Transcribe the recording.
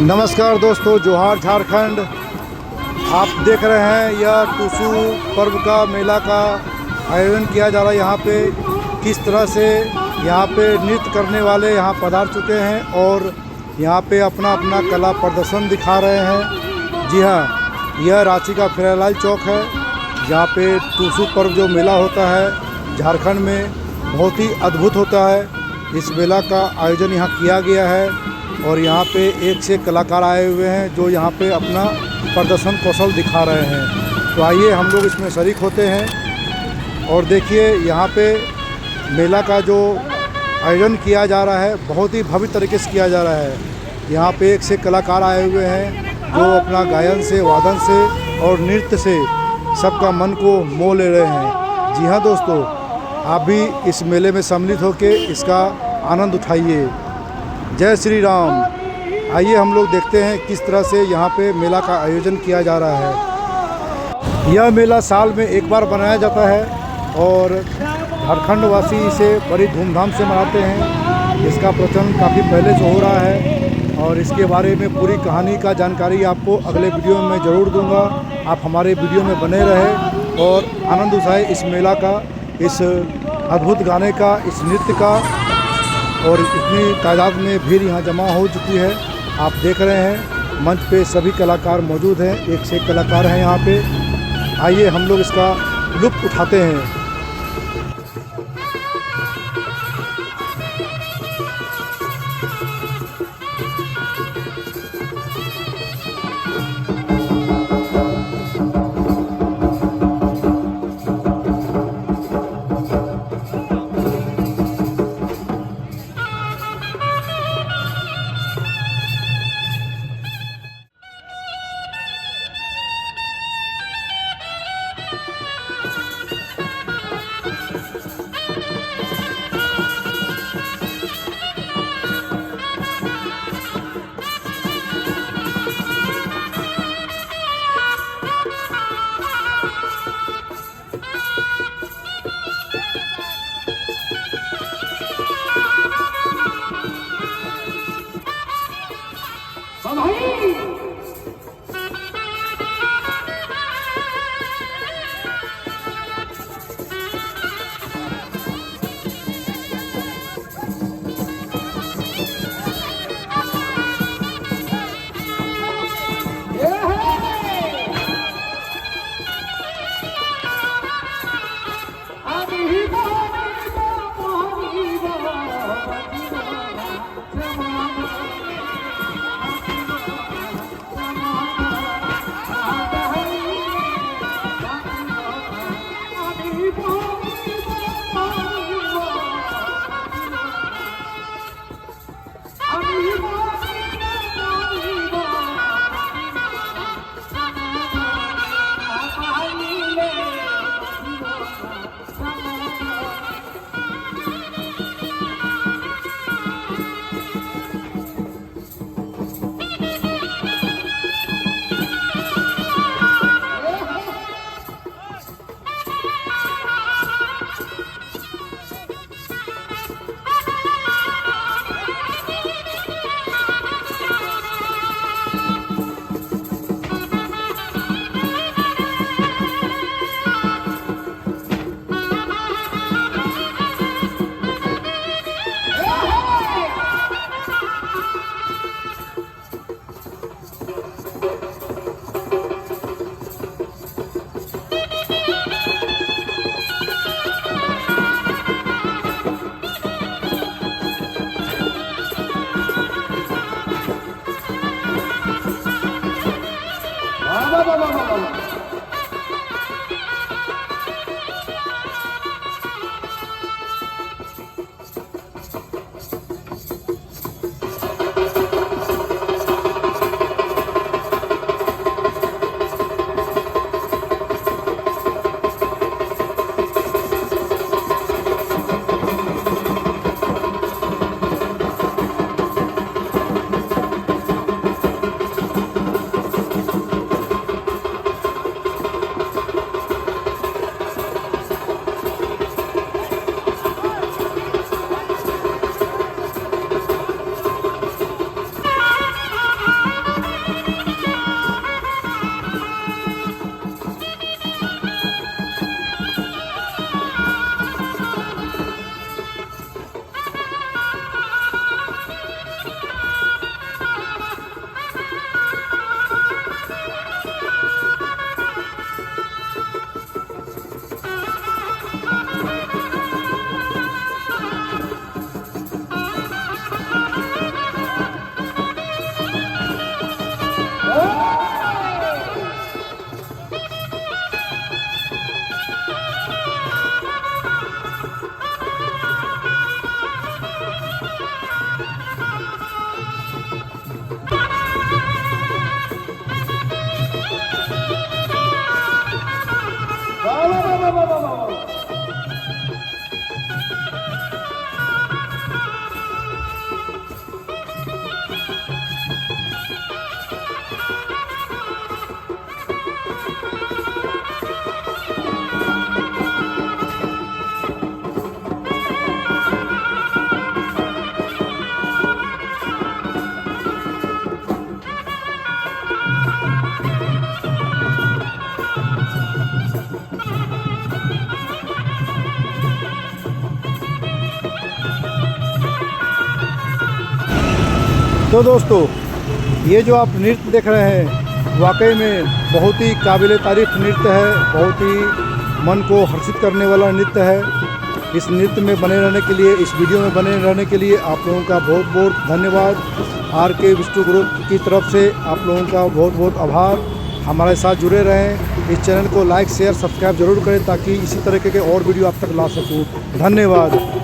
नमस्कार दोस्तों, जोहार झारखंड। आप देख रहे हैं यह टुसु पर्व का मेला का आयोजन किया जा रहा है। यहाँ पे किस तरह से यहाँ पे नृत्य करने वाले यहाँ पधार चुके हैं और यहाँ पे अपना अपना कला प्रदर्शन दिखा रहे हैं। जी हाँ, यह रांची का फेरालाल चौक है जहाँ पे टुसु पर्व जो मेला होता है झारखंड में बहुत ही अद्भुत होता है। इस मेला का आयोजन यहाँ किया गया है और यहाँ पे एक से कलाकार आए हुए हैं जो यहाँ पे अपना प्रदर्शन कौशल दिखा रहे हैं। तो आइए हम लोग इसमें शरीक होते हैं और देखिए यहाँ पे मेला का जो आयोजन किया जा रहा है बहुत ही भव्य तरीके से किया जा रहा है। यहाँ पे एक से कलाकार आए हुए हैं जो अपना गायन से, वादन से और नृत्य से सबका मन को मोह ले रहे हैं। जी हाँ दोस्तों, आप भी इस मेले में सम्मिलित होकर इसका आनंद उठाइए। जय श्री राम। आइए हम लोग देखते हैं किस तरह से यहाँ पे मेला का आयोजन किया जा रहा है। यह मेला साल में एक बार बनाया जाता है और झारखंड वासी इसे बड़ी धूमधाम से मनाते हैं। इसका प्रचलन काफ़ी पहले से हो रहा है और इसके बारे में पूरी कहानी का जानकारी आपको अगले वीडियो में मैं ज़रूर दूंगा। आप हमारे वीडियो में बने रहें और आनंद उठाएं इस मेला का, इस अद्भुत गाने का, इस नृत्य का। और इतनी तादाद में भीड़ यहाँ जमा हो चुकी है। आप देख रहे हैं मंच पे सभी कलाकार मौजूद हैं, एक से एक कलाकार हैं यहाँ पे। आइए हम लोग इसका लुत्फ़ उठाते हैं। तो दोस्तों, ये जो आप नृत्य देख रहे हैं वाकई में बहुत ही काबिल तारीफ़ नृत्य है, बहुत ही मन को हर्षित करने वाला नृत्य है। इस नृत्य में बने रहने के लिए, इस वीडियो में बने रहने के लिए आप लोगों का बहुत बहुत धन्यवाद। RK विष्णु ग्रुप की तरफ से आप लोगों का बहुत बहुत आभार। हमारे साथ जुड़े रहें, इस चैनल को लाइक शेयर सब्सक्राइब जरूर करें ताकि इसी तरीके के और वीडियो आप तक ला सकूं। धन्यवाद।